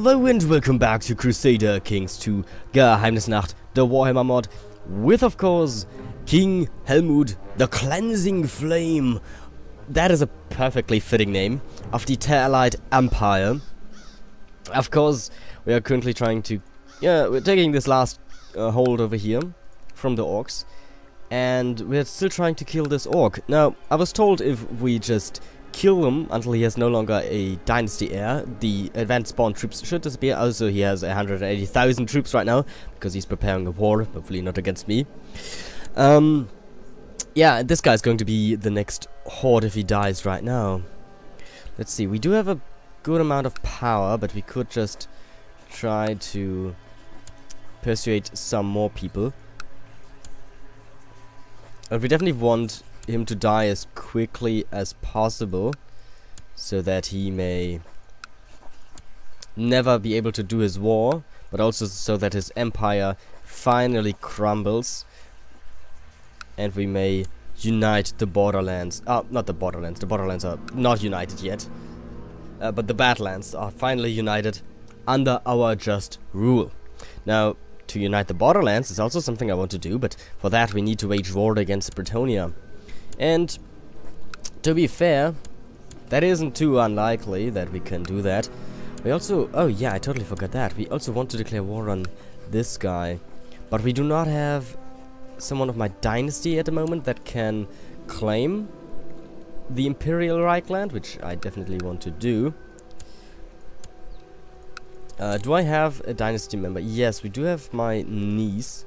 Hello and welcome back to Crusader Kings II Geheimnisnacht, the Warhammer mod, with of course King Helmut, the Cleansing Flame. That is a perfectly fitting name of the Terralite Empire. Of course, we are currently trying to, we're taking this last hold over here from the orcs, and we're still trying to kill this orc. Now, I was told if we just kill him until he has no longer a dynasty heir, the advanced spawn troops should disappear. Also, he has 180,000 troops right now because he's preparing a war, hopefully not against me. Yeah, this guy's going to be the next horde if he dies right now. Let's see, we do have a good amount of power, but we could just try to persuade some more people. But we definitely want him to die as quickly as possible, so that he may never be able to do his war, but also so that his empire finally crumbles and we may unite the borderlands. Not the borderlands. The borderlands are not united yet, but the badlands are finally united under our just rule. Now, to unite the borderlands is also something I want to do, but for that we need to wage war against Britannia. And to be fair, that isn't too unlikely that we can do that. We also, oh yeah, I totally forgot that. We also want to declare war on this guy, but we do not have someone of my dynasty at the moment that can claim the Imperial Reichland, which I definitely want to do. Do I have a dynasty member? Yes, we do have my niece,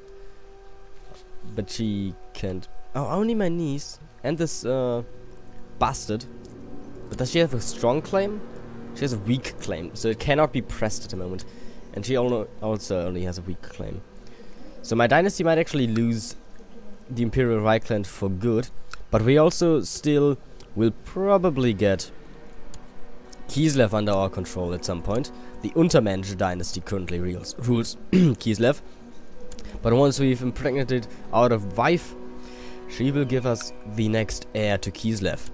but she can't. Oh, only my niece and this bastard. But does she have a strong claim? She has a weak claim, so it cannot be pressed at the moment. And she also only has a weak claim. So my dynasty might actually lose the Imperial Reichland for good, but we also still will probably get Kislev under our control at some point. The Untermensch dynasty currently rules Kislev, but once we've impregnated our wife, she will give us the next heir to Kislev.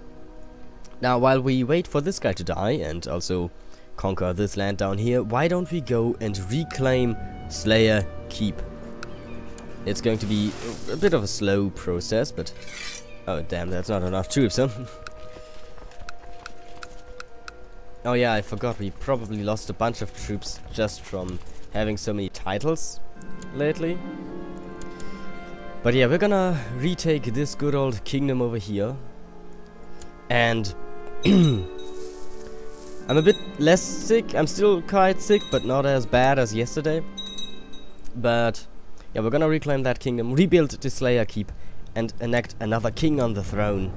Now, while we wait for this guy to die and also conquer this land down here, why don't we go and reclaim Slayer Keep? It's going to be a bit of a slow process, but oh damn, that's not enough troops, huh? Oh yeah, I forgot, we probably lost a bunch of troops just from having so many titles lately. But yeah, we're gonna retake this good old kingdom over here. And I'm a bit less sick. I'm still quite sick, but not as bad as yesterday. But yeah, we're gonna reclaim that kingdom, rebuild the Slayer Keep, and enact another king on the throne.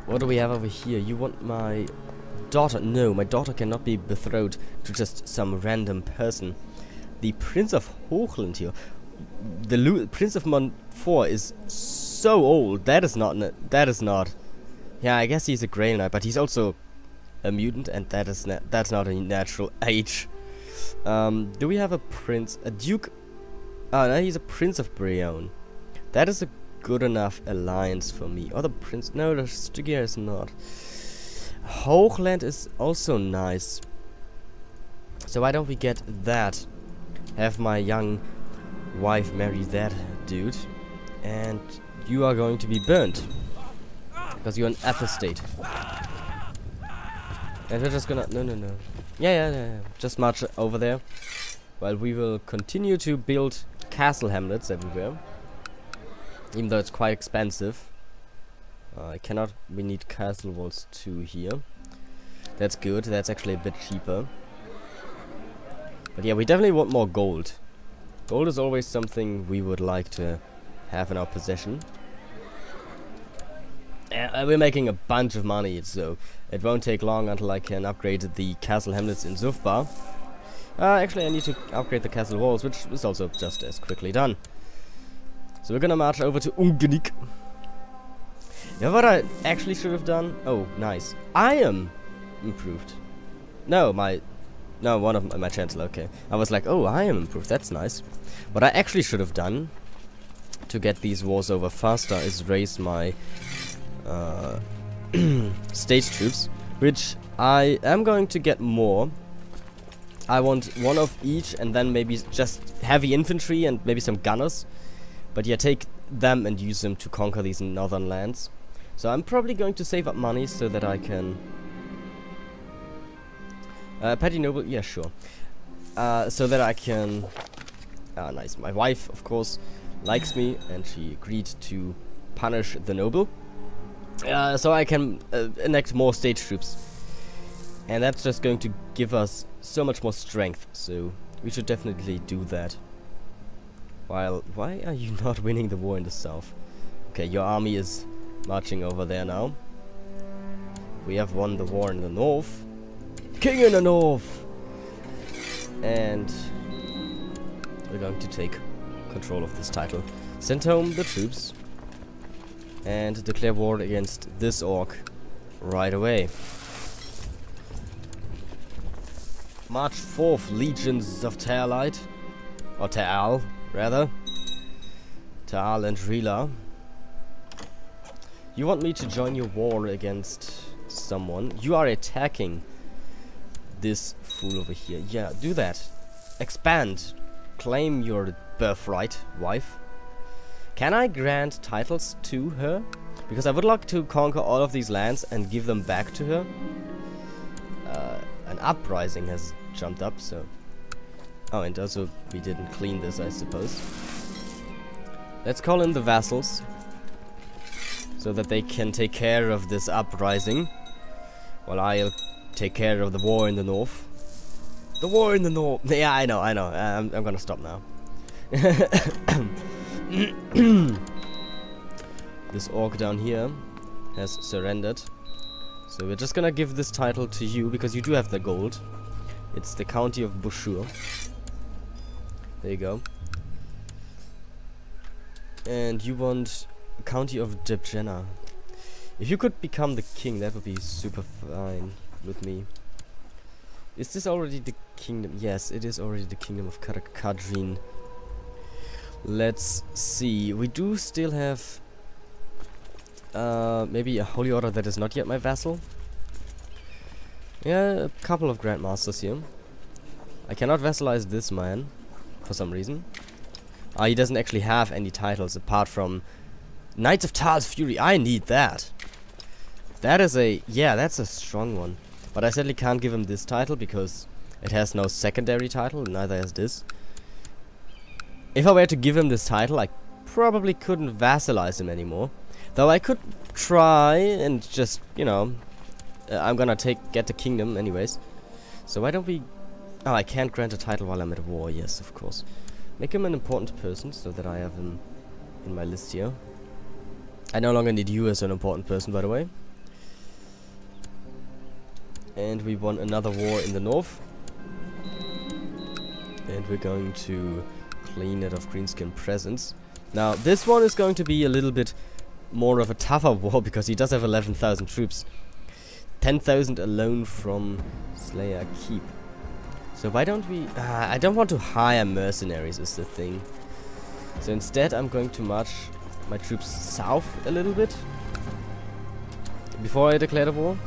What do we have over here? You want my daughter? No, my daughter cannot be betrothed to just some random person. The Prince of Hochland here. The Prince of Montfort is so old. That is not. Yeah, I guess he's a Grey Knight, but he's also a mutant, and that's not a natural age. Do we have a prince? A duke? Oh no, he's a Prince of Brionne. That is a good enough alliance for me. Oh, the prince? No, the Stygia is not. Hochland is also nice. So why don't we get that? Have my young wife marry that dude, and you are going to be burnt because you're an apostate. And we're just gonna no. Yeah. Just march over there while we will continue to build castle hamlets everywhere, even though it's quite expensive. I cannot. We need castle walls too here. That's good. That's actually a bit cheaper. But yeah, we definitely want more gold. Gold is always something we would like to have in our possession. We're making a bunch of money, so it won't take long until I can upgrade the castle hamlets in Zufbar. Actually, I need to upgrade the castle walls, which is also just as quickly done. So we're gonna march over to Ungenik. You know what I actually should have done? Oh, nice. I am improved. No, one of my chancellor, okay. I was like, oh, I am improved, that's nice. What I actually should have done to get these wars over faster is raise my state troops, which I am going to get more I want one of each, and then maybe just heavy infantry and maybe some gunners. But yeah, take them and use them to conquer these northern lands. So I'm probably going to save up money so that I can... petty noble, yeah, sure. So that I can... nice. My wife, of course, likes me, and she agreed to punish the noble. So I can enact more state troops. And that's just going to give us so much more strength, so we should definitely do that. While, why are you not winning the war in the south? Okay, your army is marching over there now. We have won the war in the north. King in the north! And we're going to take control of this title. Send home the troops. And declare war against this orc right away. March 4th, Legions of Taelite. Or Taal, rather. Taal and Rila. You want me to join your war against someone? You are attacking this fool over here. Yeah, do that. Expand. Claim your birthright, wife. Can I grant titles to her? Because I would like to conquer all of these lands and give them back to her. An uprising has jumped up, so... Oh, and also we didn't clean this, I suppose. Let's call in the vassals. So that they can take care of this uprising. While I'll take care of the war in the north. The war in the north! Yeah, I know. I'm gonna stop now. This orc down here has surrendered. So we're just gonna give this title to you, because you do have the gold. It's the County of Bushur. There you go. And you want County of Debjena. If you could become the king, that would be super fine with me. Is this already the kingdom? Yes, it is already the kingdom of Kadrin. Let's see. We do still have maybe a holy order that is not yet my vassal. Yeah, a couple of grandmasters here. I cannot vassalize this man for some reason. He doesn't actually have any titles apart from Knights of Tal's Fury. I need that. That is a... yeah, that's a strong one. But I certainly can't give him this title because it has no secondary title, neither has this. If I were to give him this title, I probably couldn't vassalize him anymore. Though I could try and just, you know... I'm gonna get the kingdom anyways. So why don't we... oh, I can't grant a title while I'm at war. Yes, of course. Make him an important person so that I have him in my list here. I no longer need you as an important person, by the way. And we won another war in the north. And we're going to clean it of greenskin presence. Now, this one is going to be a little bit more of a tougher war because he does have 11,000 troops. 10,000 alone from Slayer Keep. So why don't we... I don't want to hire mercenaries is the thing. So instead I'm going to march my troops south a little bit. Before I declare the war.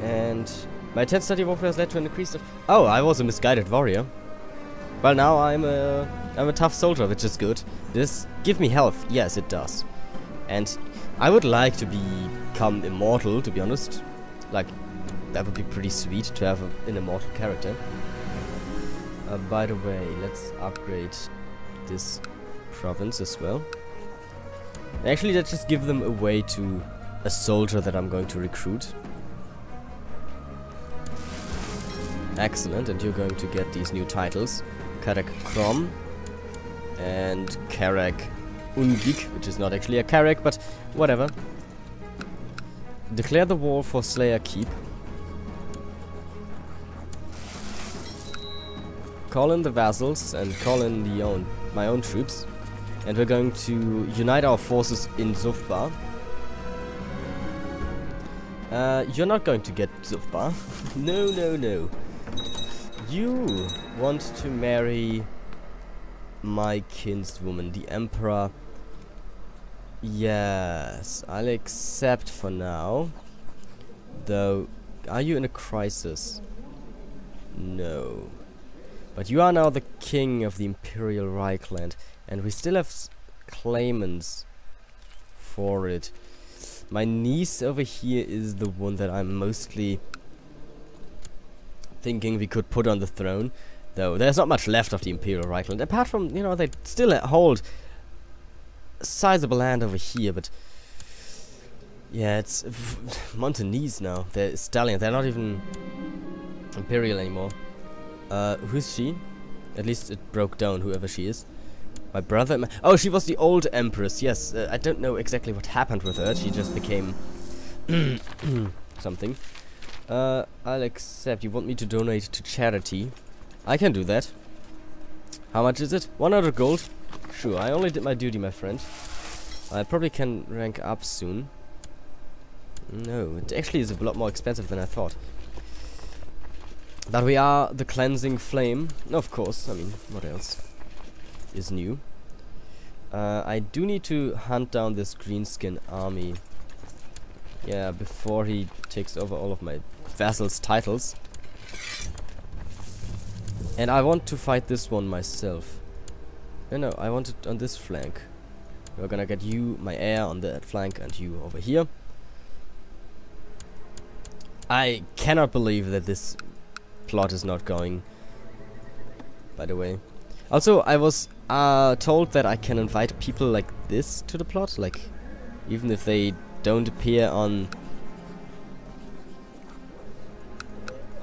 And my 10th study warfare has led to an increase of... oh, I was a misguided warrior. Well, now I'm a tough soldier, which is good. This give me health. Yes, it does. And I would like to become immortal, to be honest. Like, that would be pretty sweet to have an immortal character. By the way, let's upgrade this province as well. Actually, let's just give them away to a soldier that I'm going to recruit. Excellent, and you're going to get these new titles. Karak Krom and Karak Ungik, which is not actually a Karak, but whatever. Declare the war for Slayer Keep. Call in the vassals and call in my own troops. And we're going to unite our forces in Zufbar. You're not going to get Zufbar. No, no, no. You want to marry my kinswoman, the Emperor. Yes, I'll accept for now. Though, are you in a crisis? No. But you are now the king of the Imperial Reichland, and we still have claimants for it. My niece over here is the one that I'm mostly thinking we could put on the throne, though there's not much left of the Imperial Reichland, apart from, you know, they still hold a sizable land over here, but yeah, it's Montanese now. They're stallion. They're not even Imperial anymore. Who's she? At least it broke down, whoever she is. My brother... oh, she was the old empress, yes. I don't know exactly what happened with her. She just became... something. I'll accept. You want me to donate to charity? I can do that. How much is it? 100 gold? Sure, I only did my duty, my friend. I probably can rank up soon. No, it actually is a lot more expensive than I thought. But we are the cleansing flame. Of course, I mean, what else is new? I do need to hunt down this greenskin army. Yeah, before he takes over all of my vassals' titles. And I want to fight this one myself. No, I want it on this flank. We're gonna get you, my heir, on that flank, and you over here. I cannot believe that this plot is not going, by the way. Also, I was told that I can invite people like this to the plot, like, even if they don't appear on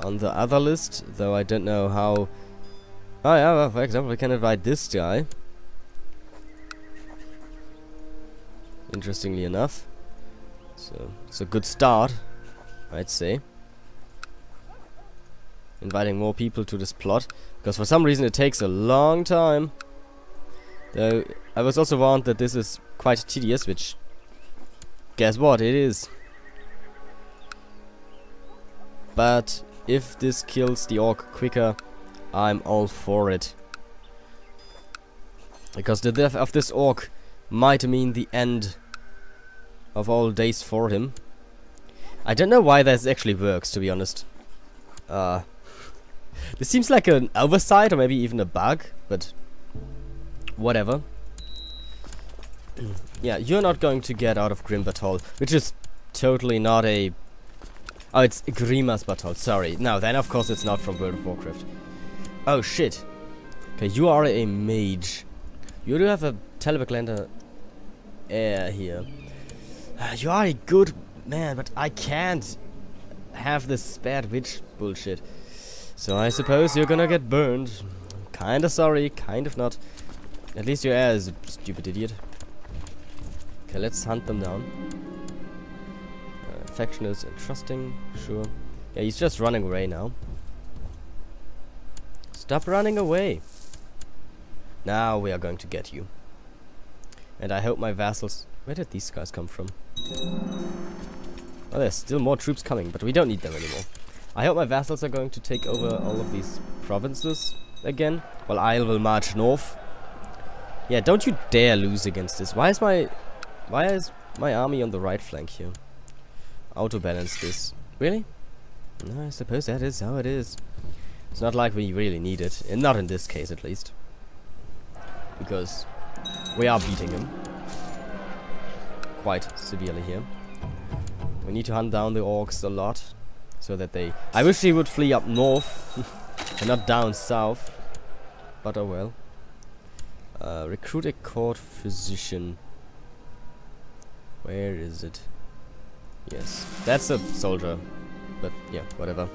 the other list, though I don't know how. Oh yeah, well, for example, I can invite this guy. Interestingly enough. So, it's a good start, I'd say. Inviting more people to this plot, because for some reason it takes a long time. Though I was also warned that this is quite tedious, which, guess what, it is. But if this kills the orc quicker, I'm all for it. Because the death of this orc might mean the end of all days for him. I don't know why this actually works, to be honest. This seems like an oversight, or maybe even a bug, but whatever. Yeah, you're not going to get out of Grimbatol, which is totally not a... oh, it's Grima's Batol, sorry. No, then of course it's not from World of Warcraft. Oh, shit. Okay, you are a mage. You do have a Telebaklander heir here. You are a good man, but I can't have this spared witch bullshit. So I suppose you're gonna get burned. Kinda sorry, kind of not. At least your heir is a stupid idiot. Okay, let's hunt them down. Affectionate and trusting, sure. Yeah, he's just running away now. Stop running away. Now we are going to get you. And I hope my vassals... where did these guys come from? Oh, there's still more troops coming, but we don't need them anymore. I hope my vassals are going to take over all of these provinces again, while I will march north. Yeah, don't you dare lose against this. Why is my army on the right flank here? Auto-balance this. Really? No, I suppose that is how it is. It's not like we really need it, and not in this case at least. Because we are beating him quite severely here. We need to hunt down the orcs a lot, so that they... I wish they would flee up north and not down south, but oh well. Recruit a court physician. Where is it? Yes, that's a soldier, but yeah, whatever.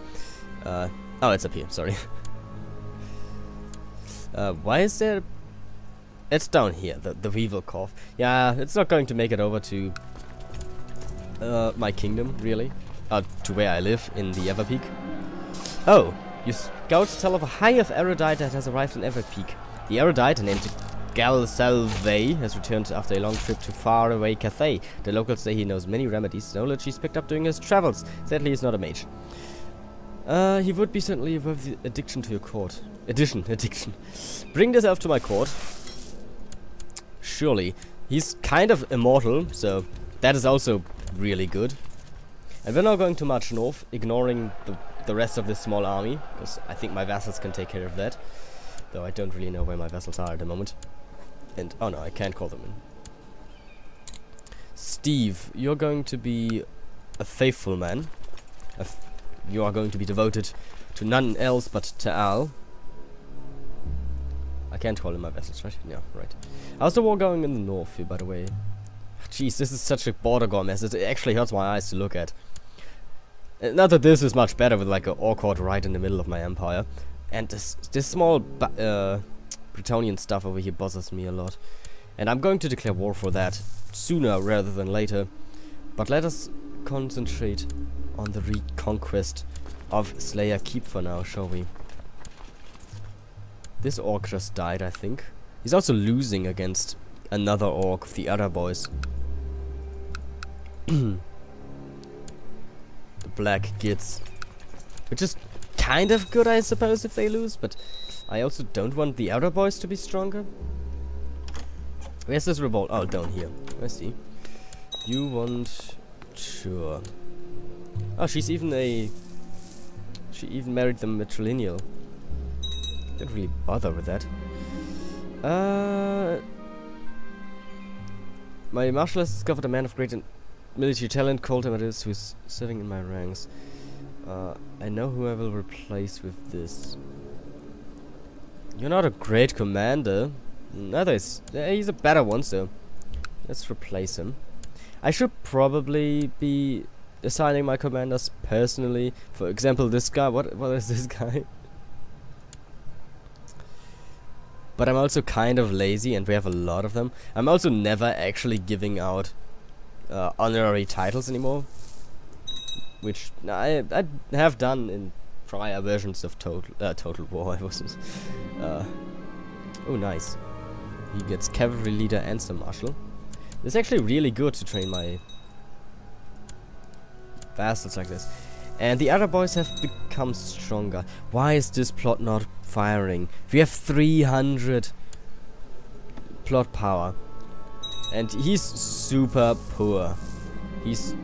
Oh, it's up here, sorry. Why is there... it's down here, the Weevil Cough. Yeah, it's not going to make it over to my kingdom, really. To where I live, in the Everpeak. Oh, your scouts tell of a hive of erudite that has arrived in Everpeak. The erudite, named Galselvey, has returned after a long trip to faraway Cathay. The locals say he knows many remedies, knowledge he's picked up during his travels. Sadly, he's not a mage. He would be certainly worth the addiction to your court. Addiction. Bring this elf to my court. Surely. He's kind of immortal, so that is also really good. And we're now going to march north, ignoring the the rest of this small army, because I think my vassals can take care of that. Though I don't really know where my vassals are at the moment. And, oh no, I can't call them in. Steve, you're going to be a faithful man. You are going to be devoted to none else but to Al. I can't call him my vassals, right? Yeah, right. How's the war going in the north here, by the way? Jeez, this is such a border gore mess. It actually hurts my eyes to look at. Not that this is much better with like an Orcord right in the middle of my empire. And this small Bretonnian stuff over here bothers me a lot. And I'm going to declare war for that sooner rather than later. But let us concentrate on the reconquest of Slayer Keep for now, shall we? This orc just died, I think. He's also losing against another orc of the other boys. The Black Gits. Which is kind of good, I suppose, if they lose, but I also don't want the other boys to be stronger. Where's this revolt? Oh, down here. I see. You want... Sure. Oh, she even married the matrilineal. Didn't really bother with that. My marshal has discovered a man of great military talent called Amadeus who is serving in my ranks. I know who I will replace with this. You're not a great commander. Neither is... he's a better one, so... let's replace him. I should probably be assigning my commanders personally. For example, this guy. What is this guy? But I'm also kind of lazy, and we have a lot of them. I'm also never actually giving out honorary titles anymore, which I have done in prior versions of Total War. I wasn't. Oh, nice. He gets cavalry leader and some marshal. It's actually really good to train my bastards like this. And the other boys have become stronger. Why is this plot not firing? We have 300 plot power. And he's super poor. He's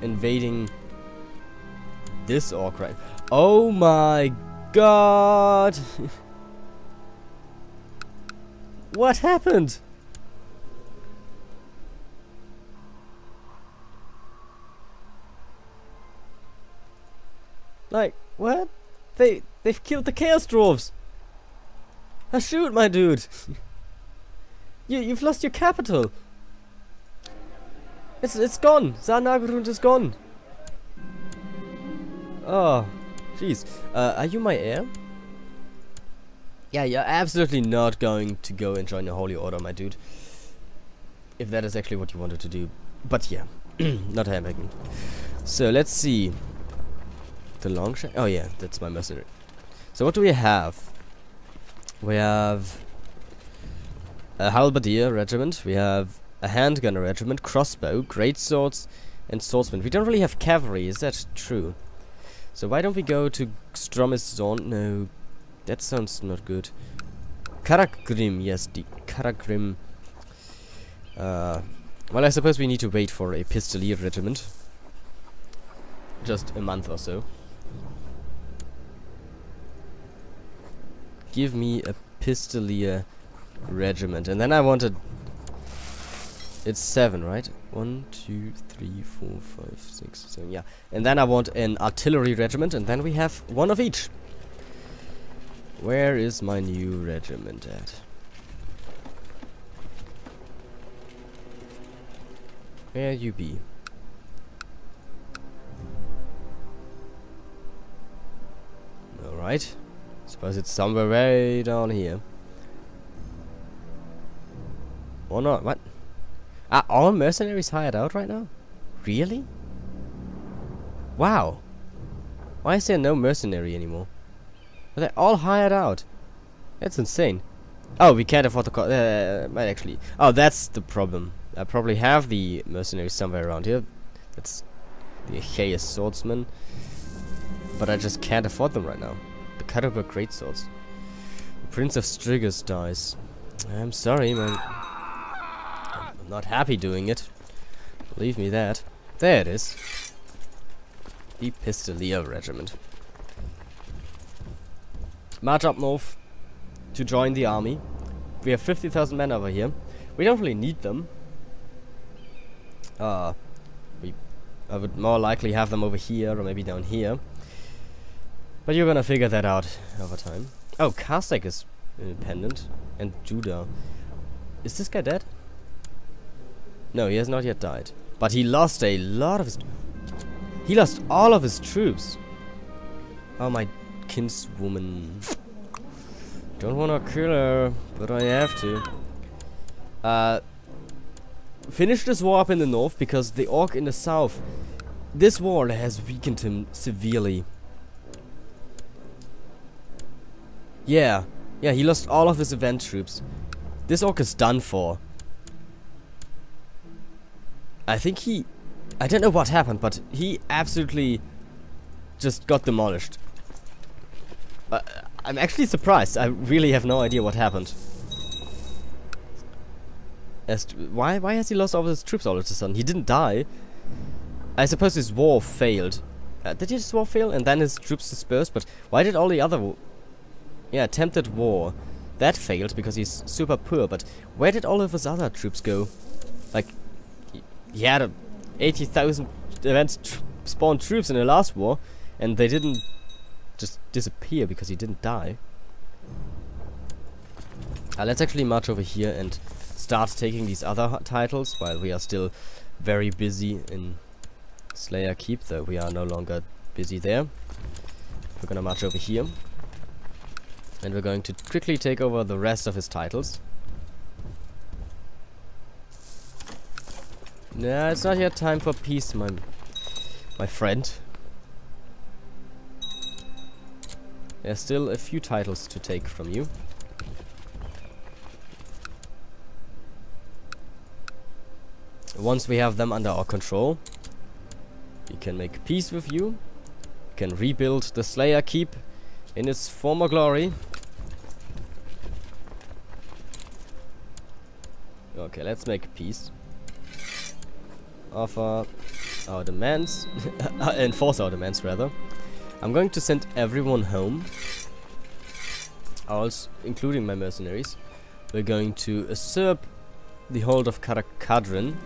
invading this orc, right? Oh my god! What happened? Like, what? They've killed the Chaos Dwarves! Ah, shoot, my dude! You've lost your capital! It's gone! Sarnagrund is gone! Oh, jeez. Are you my heir? Yeah, you're absolutely not going to go and join the Holy Order, my dude. If that is actually what you wanted to do. But yeah, not happening. So, let's see. The Longshank? Oh yeah, that's my mercenary. So what do we have? We have a halberdier regiment. We have a handgunner regiment, crossbow, great swords, and swordsmen. We don't really have cavalry, is that true? So why don't we go to Stromizon? No, that sounds not good. Karagrim, yes, the Karagrim. Well, I suppose we need to wait for a pistolier regiment. Just a month or so. Give me a pistolier regiment, and then I wanted. It's 7, right? 1, 2, 3, 4, 5, 6, 7. Yeah, and then I want an artillery regiment, and then we have one of each. Where is my new regiment at? Where you be? All right. Suppose it's somewhere way down here. Or not, what? Are all mercenaries hired out right now? Really? Wow. Why is there no mercenary anymore? Are they all hired out? That's insane. Oh, we can't afford the might actually. Oh, that's the problem. I probably have the mercenaries somewhere around here. That's the Chaos Swordsman. But I just can't afford them right now. The Caliber Greatswords. The Prince of Striggers dies. I'm sorry, man. I'm not happy doing it. Believe me that. There it is. The Pistolier Regiment. march up north to join the army. We have 50,000 men over here. We don't really need them. I would more likely have them over here or maybe down here. But you're gonna figure that out over time. Oh, Kasek is independent. And Judah. Is this guy dead? No, he has not yet died. But he lost a lot of his... He lost all of his troops. Oh, my kinswoman. Don't wanna kill her, but I have to. Finish this war up in the north, because the orc in the south... This war has weakened him severely. Yeah, he lost all of his event troops. This orc is done for. I think I don't know what happened, but he absolutely just got demolished. I'm actually surprised. I really have no idea what happened. Why has he lost all of his troops all of a sudden? He didn't die. I suppose his war failed. Did his war fail and then his troops dispersed? But why did all the other... Yeah, attempted war. That failed because he's super poor, but where did all of his other troops go? Like, he had 80,000 event spawned troops in the last war, and they didn't just disappear because he didn't die. Let's actually march over here and start taking these other titles while we are still very busy in Slayer Keep, though we are no longer busy there. We're gonna march over here. And we're going to quickly take over the rest of his titles. Nah, it's not yet time for peace, my friend. There's still a few titles to take from you. Once we have them under our control, we can make peace with you. We can rebuild the Slayer Keep in its former glory. Okay, let's make peace. Offer our demands. Enforce our demands, rather. I'm going to send everyone home. Also, including my mercenaries. We're going to usurp the hold of Karak-Kadrin.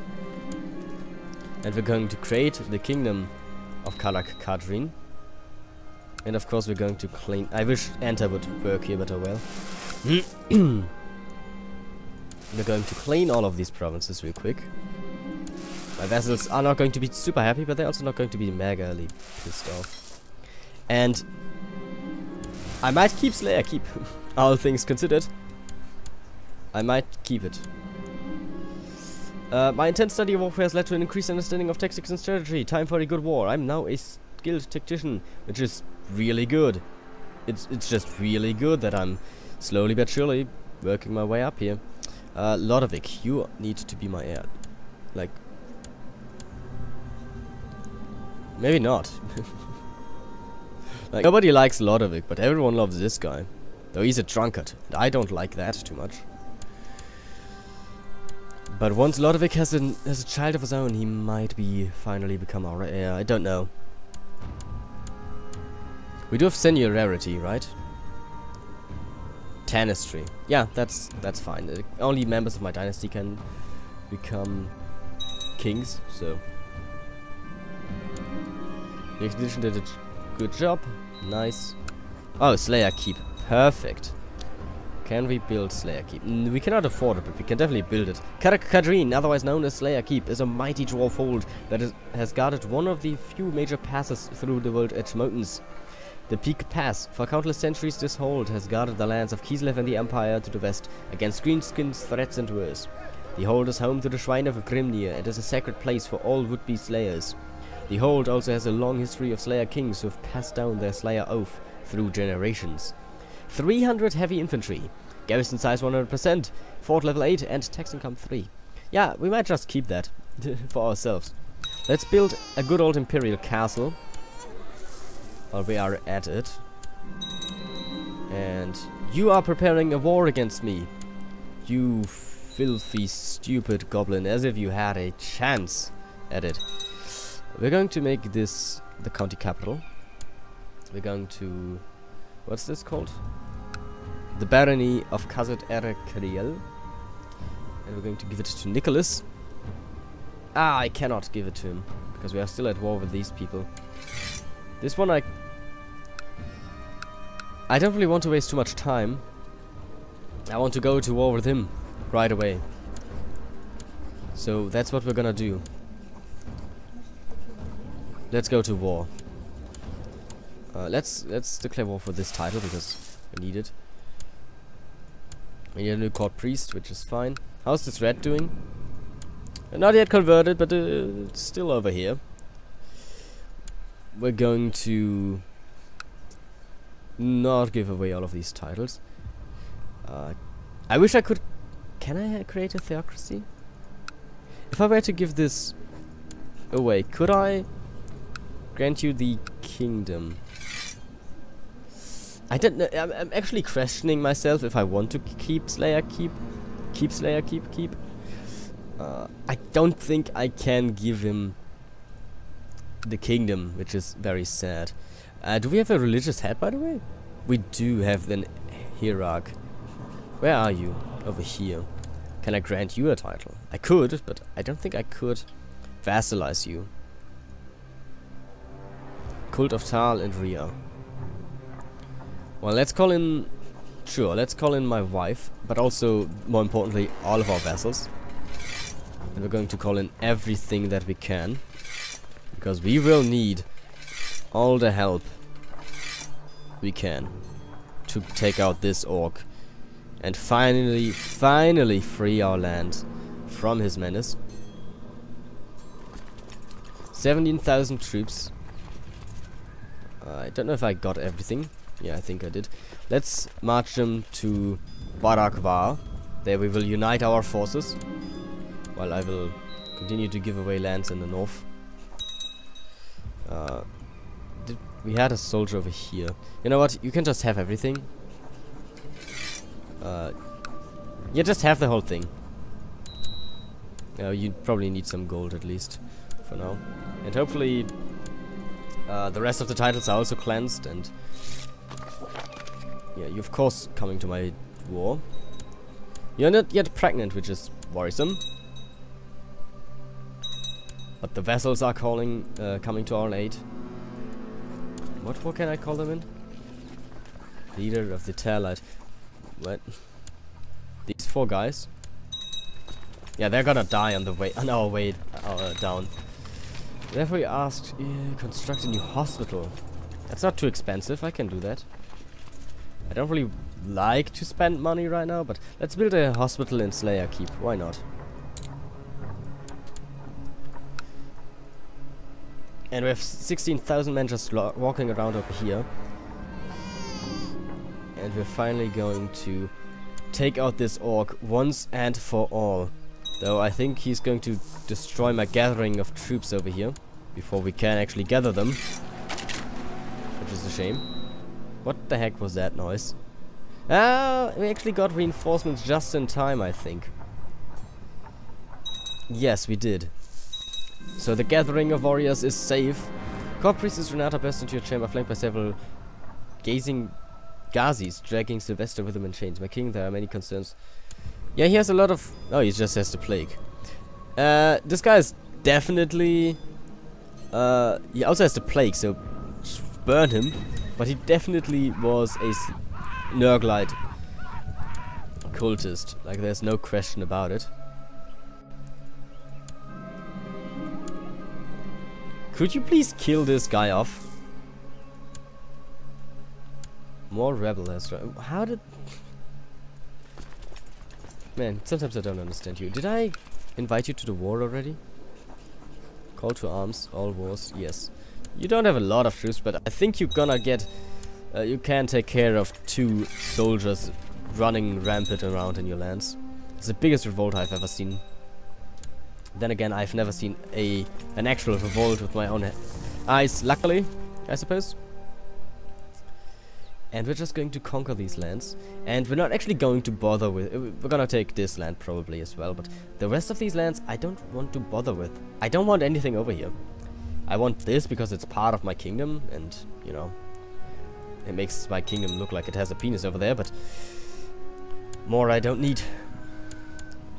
And we're going to create the kingdom of Karak-Kadrin. And of course we're going to claim... I wish Enter would work here, but oh well. We're going to clean all of these provinces real quick. My vassals are not going to be super happy, but they're also not going to be megally pissed off. And I might keep Slayer Keep. All things considered, I might keep it. My intense study of warfare has led to an increased understanding of tactics and strategy. Time for a good war. I'm now a skilled tactician, which is really good. It's just really good that I'm slowly but surely working my way up here. Lodovic, you need to be my heir. Like, maybe not. Like, nobody likes Lodovic, but everyone loves this guy. Though he's a drunkard, and I don't like that too much. But once Lodovic has a child of his own, he might finally become our heir. I don't know. We do have seniority, right? Tanistry. Yeah, that's fine. Only members of my dynasty can become kings, so. The expedition did a good job. Nice. Oh, Slayer Keep. Perfect. Can we build Slayer Keep? We cannot afford it, but we can definitely build it. Karak-Kadrin, otherwise known as Slayer Keep, is a mighty dwarf hold that has guarded one of the few major passes through the World Edge Mountains. The Peak Pass. For countless centuries, this hold has guarded the lands of Kislev and the Empire to the west against greenskins, threats, and worse. The hold is home to the Shrine of Grimnir and is a sacred place for all would-be slayers. The hold also has a long history of Slayer Kings who have passed down their Slayer oath through generations. 300 heavy infantry, garrison size 100%, fort level 8, and tax income 3. Yeah, we might just keep that for ourselves. Let's build a good old imperial castle while we are at it. And you are preparing a war against me, you filthy, stupid goblin, as if you had a chance at it. We're going to make this the county capital. We're going to What's this called? The Barony of Crusader Kings. And we're going to give it to Nicholas. Ah, I cannot give it to him. Because we are still at war with these people. This one I don't really want to waste too much time. I want to go to war with him right away. So that's what we're gonna do. Let's go to war. Let's declare war for this title because we need it. We need a new court priest, which is fine. How's this red doing? Not yet converted, but it's still over here. We're going to not give away all of these titles. I wish I could... Can I create a theocracy? If I were to give this away, could I grant you the kingdom? I don't know. I'm actually questioning myself if I want to keep Slayer keep. I don't think I can give him the kingdom, which is very sad. Do we have a religious head, by the way? We do have an hierarch. Where are you? Over here. Can I grant you a title? I could, but I don't think I could vassalize you. Cult of Tal and Rhea. Well, let's call in... Sure, let's call in my wife, but also, more importantly, all of our vassals. And we're going to call in everything that we can. Because we will need all the help we can to take out this orc. And finally free our land from his menace. 17,000 troops. I don't know if I got everything. Yeah, I think I did. Let's march them to Barakvar. There we will unite our forces. While I will continue to give away lands in the north. We had a soldier over here. You know what? You can just have everything. Yeah, just have the whole thing. You probably need some gold at least for now. And hopefully the rest of the titles are also cleansed. And yeah, you're of course coming to my war. You're not yet pregnant, which is worrisome. But the vessels are coming to our aid. What war can I call them in? Leader of the Talite. What? These four guys? Yeah, they're gonna die on our way down. Therefore, we asked, construct a new hospital. That's not too expensive. I can do that. I don't really like to spend money right now, but let's build a hospital in Slayer Keep. Why not? And we have 16,000 men just walking around over here. And we're finally going to take out this orc once and for all. Though I think he's going to destroy my gathering of troops over here before we can actually gather them. Which is a shame. What the heck was that noise? Ah, we actually got reinforcements just in time, I think. Yes, we did. So the gathering of warriors is safe. Court Priestess Renata burst into your chamber, flanked by several Gazis, dragging Sylvester with him in chains. My king, there are many concerns. Yeah, he has a lot of... Oh, he just has the plague. This guy is definitely... he also has the plague, so burn him. But he definitely was a Nurglite cultist. Like, there's no question about it. Could you please kill this guy off? More rebel has... How did... Man, sometimes I don't understand you. Did I invite you to the war already? Call to arms, all wars, yes. You don't have a lot of troops, but I think you're gonna get... you can take care of 2 soldiers running rampant around in your lands. It's the biggest revolt I've ever seen. Then again, I've never seen an actual revolt with my own eyes, luckily, I suppose. And we're just going to conquer these lands. And we're not actually going to bother with... We're gonna take this land probably as well. But the rest of these lands, I don't want to bother with. I don't want anything over here. I want this because it's part of my kingdom. And, you know... It makes my kingdom look like it has a penis over there, but more I don't need.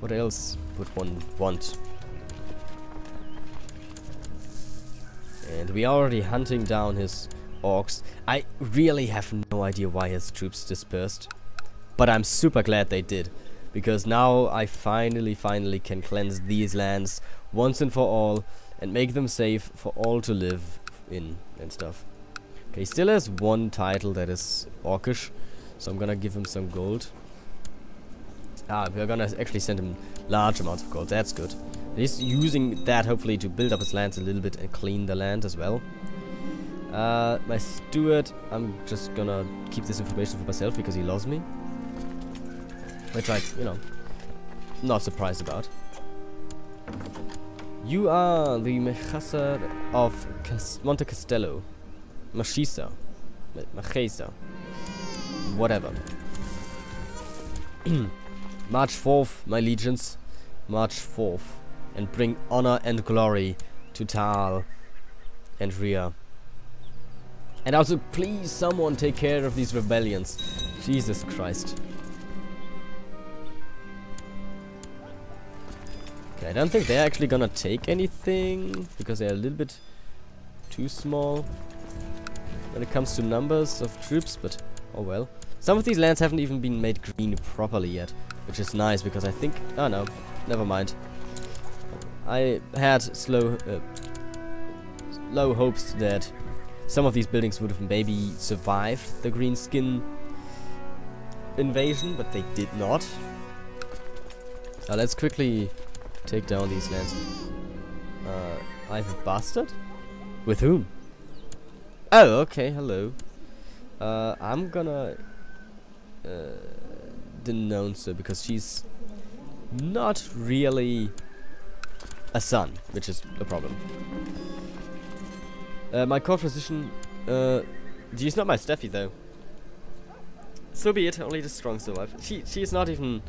What else would one want? And we are already hunting down his orcs. I really have no idea why his troops dispersed, but I'm super glad they did, because now I finally can cleanse these lands once and for all and make them safe for all to live in and stuff. Okay, he still has one title that is orcish, so I'm gonna give him some gold. We're gonna actually send him large amounts of gold. That's good. He's using that hopefully to build up his lands a little bit and clean the land as well. My steward, I'm just gonna keep this information for myself because he loves me, which I, you know, not surprised about. You are the Mechasser of Monte Castello. Machisa. Whatever. March forth, my legions. March forth. And bring honor and glory to Tal and Rhea. And also, please, someone take care of these rebellions. Jesus Christ. Okay, I don't think they're actually gonna take anything, because they're a little bit too small when it comes to numbers of troops, but oh well. Some of these lands haven't even been made green properly yet, which is nice, because I think... oh no, never mind. I had low hopes that some of these buildings would have maybe survived the green skin invasion, but they did not. Now let's quickly take down these lands. I have a bastard? With whom? Oh, okay, hello. I'm gonna denounce her because she's not really a son, which is a problem. My court physician, she's not my Steffi though. So be it, only the strong survive. She is not even...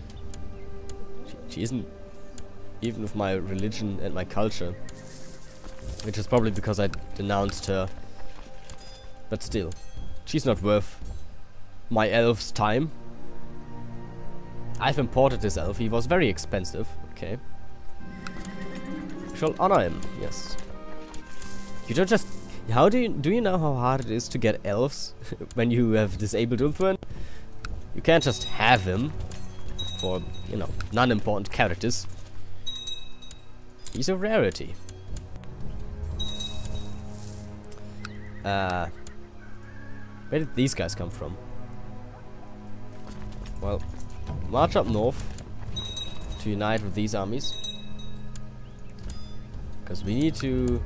She isn't even of my religion and my culture. Which is probably because I denounced her. But still, she's not worth my elf's time. I've imported this elf, he was very expensive, okay. Shall honor him, yes. You don't just... How do you know how hard it is to get elves when you have disabled Ulthuan? You can't just have him for, you know, non-important characters. He's a rarity. Where did these guys come from? Well, march up north to unite with these armies. Because we need to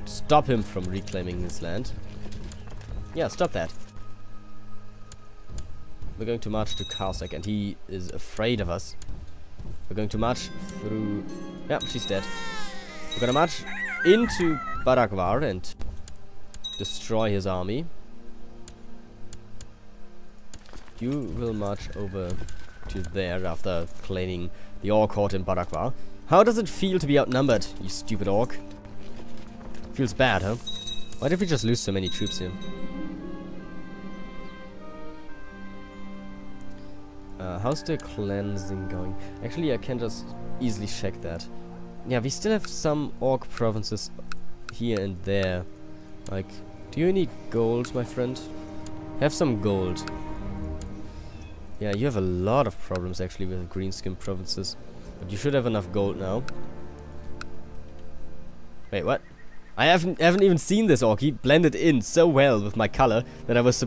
stop him from reclaiming this land. Yeah, stop that. We're going to march to Karsak, and he is afraid of us. We're going to march through... Yeah, she's dead. We're gonna march into Baragvar and destroy his army. You will march over to there after cleaning the orc horde in Baragvar. How does it feel to be outnumbered, you stupid orc? Feels bad, huh? Why did we just lose so many troops here? How's the cleansing going? Actually, I can just easily check that. Yeah, we still have some orc provinces here and there. Like, do you need gold, my friend? Have some gold. Yeah, you have a lot of problems actually with green skin provinces. But you should have enough gold now. Wait, what? I haven't even seen this orc. He blended in so well with my color that I was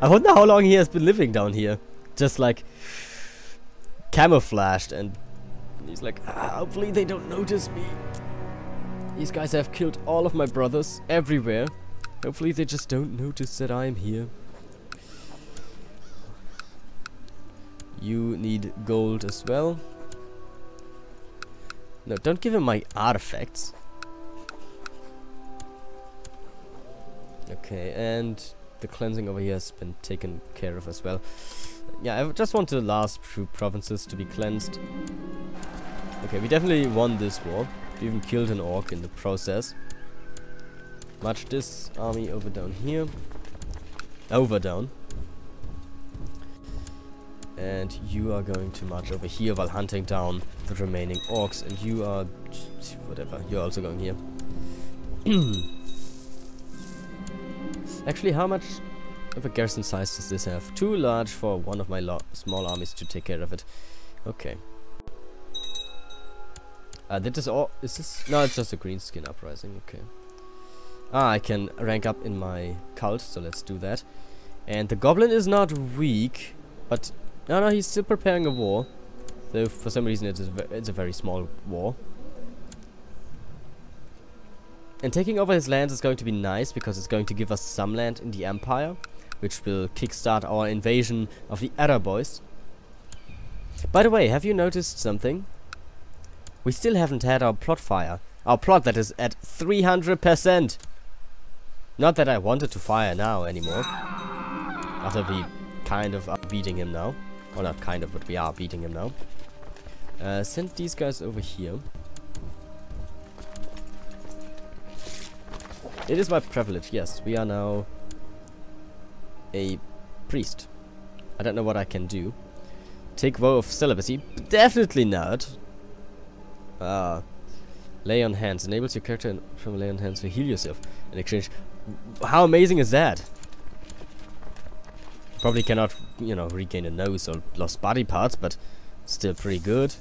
I wonder how long he has been living down here. Just like camouflaged, and he's like, hopefully they don't notice me. These guys have killed all of my brothers everywhere. Hopefully they just don't notice that I'm here. You need gold as well. No, don't give him my artifacts. Okay, and the cleansing over here has been taken care of as well. Yeah, I just want the last few provinces to be cleansed. Okay, we definitely won this war. We even killed an orc in the process. March this army over down here. over down. And you are going to march over here while hunting down the remaining orcs. And you are... whatever, you're also going here. Actually, how much of a garrison size does this have? Too large for one of my small armies to take care of it. Okay. Did this all... is this... no, it's just a green skin uprising, okay. I can rank up in my cult, so let's do that. And the goblin is not weak, but... no, he's still preparing a war. Though for some reason it's a very small war. And taking over his lands is going to be nice, because it's going to give us some land in the Empire, which will kickstart our invasion of the other boys. By the way, have you noticed something? We still haven't had our plot fire. Our plot that is at 300%. Not that I wanted to fire now anymore. After we kind of are beating him now. Or not kind of, but we are beating him now. Send these guys over here. It is my privilege, yes. We are now a priest. I don't know what I can do. Take vow of celibacy? Definitely not. Lay on hands. Enables your character from lay on hands to heal yourself in exchange. How amazing is that? Probably cannot, you know, regain a nose or lost body parts, but still pretty good.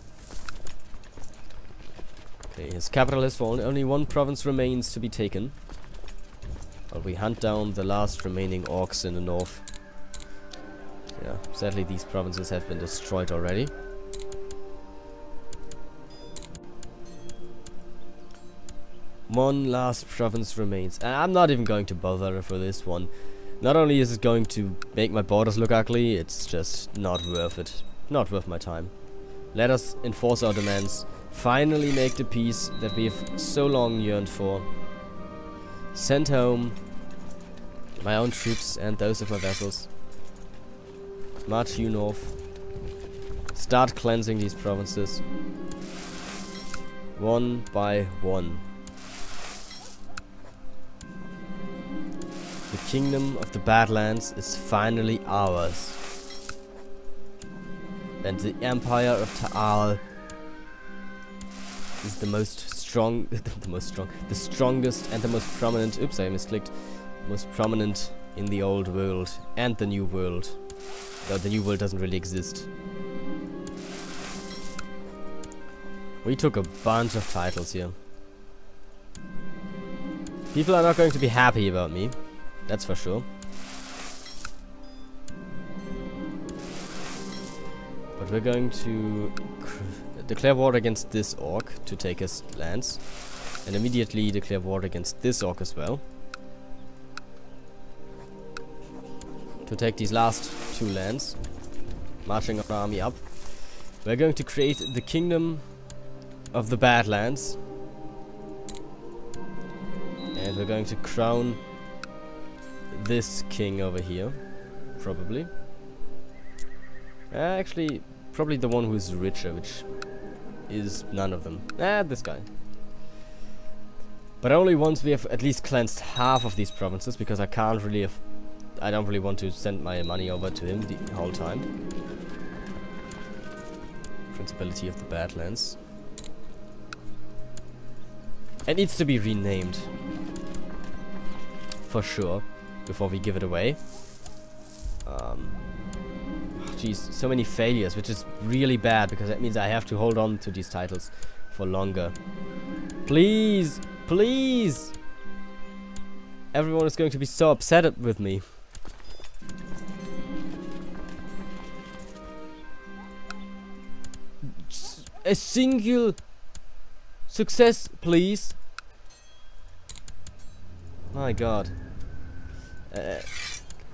Okay, his capital has fallen. Only one province remains to be taken. While we hunt down the last remaining orcs in the north. Yeah, sadly these provinces have been destroyed already. One last province remains. And I'm not even going to bother for this one. Not only is it going to make my borders look ugly, it's just not worth it. Not worth my time. Let us enforce our demands. Finally make the peace that we have so long yearned for. Send home my own troops and those of my vassals. March you north. Start cleansing these provinces. One by one. The kingdom of the Badlands is finally ours. And the empire of Ta'al is the strongest and the most prominent, oops, I misclicked, most prominent in the old world and the new world. Though the new world doesn't really exist. We took a bunch of titles here. People are not going to be happy about me. That's for sure. But we're going to declare war against this orc to take his lands. And immediately declare war against this orc as well. To take these last two lands. Marching our army up. We're going to create the kingdom of the Badlands. And we're going to crown this king over here, probably. Actually, probably the one who is richer, which is none of them. This guy. But only once we have at least cleansed half of these provinces, because I don't really want to send my money over to him the whole time. Principality of the Badlands. It needs to be renamed. For sure. Before we give it away. Jeez, so many failures, which is really bad, because that means I have to hold on to these titles for longer. Please! Please! Everyone is going to be so upset with me. A single success, please. My god.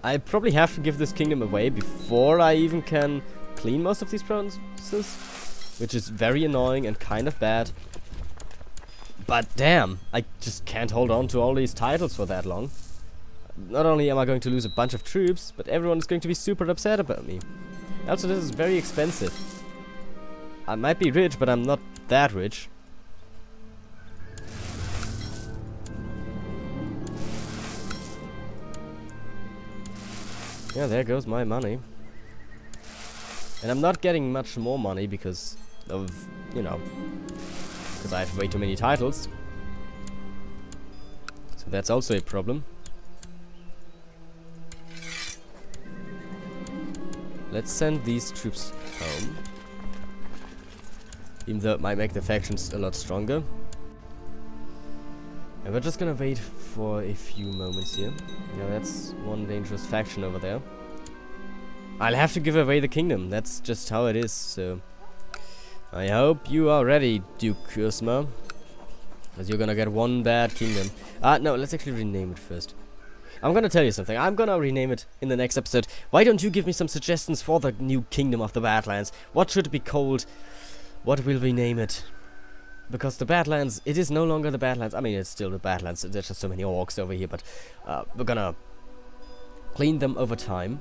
I probably have to give this kingdom away before I even can clean most of these provinces, which is very annoying and kind of bad. But damn, I just can't hold on to all these titles for that long. Not only am I going to lose a bunch of troops, but everyone is going to be super upset about me. Also, this is very expensive. I might be rich, but I'm not that rich. Yeah, there goes my money. And I'm not getting much more money because of, you know, because I have way too many titles. So that's also a problem. Let's send these troops home. Even though it might make the factions a lot stronger. And we're just gonna wait for a few moments here. Yeah, that's one dangerous faction over there. I'll have to give away the kingdom. That's just how it is, so... I hope you are ready, Duke Kursma. Because you're gonna get one bad kingdom. No, let's actually rename it first. I'm gonna tell you something. I'm gonna rename it in the next episode. Why don't you give me some suggestions for the new kingdom of the Badlands? What should it be called? What will we name it? Because the Badlands, it is no longer the Badlands. I mean, it's still the Badlands. There's just so many orcs over here, but we're gonna clean them over time.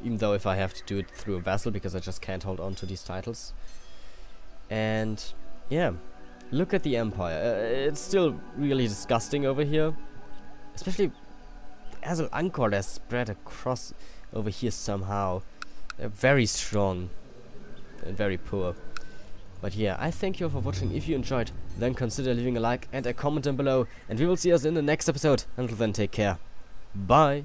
Even though if I have to do it through a vassal, because I just can't hold on to these titles. And yeah, look at the Empire. It's still really disgusting over here. Especially as an Angkor that's spread across over here somehow. They're very strong and very poor. But yeah, I thank you all for watching. If you enjoyed, then consider leaving a like and a comment down below. And we will see us in the next episode. Until then, take care. Bye.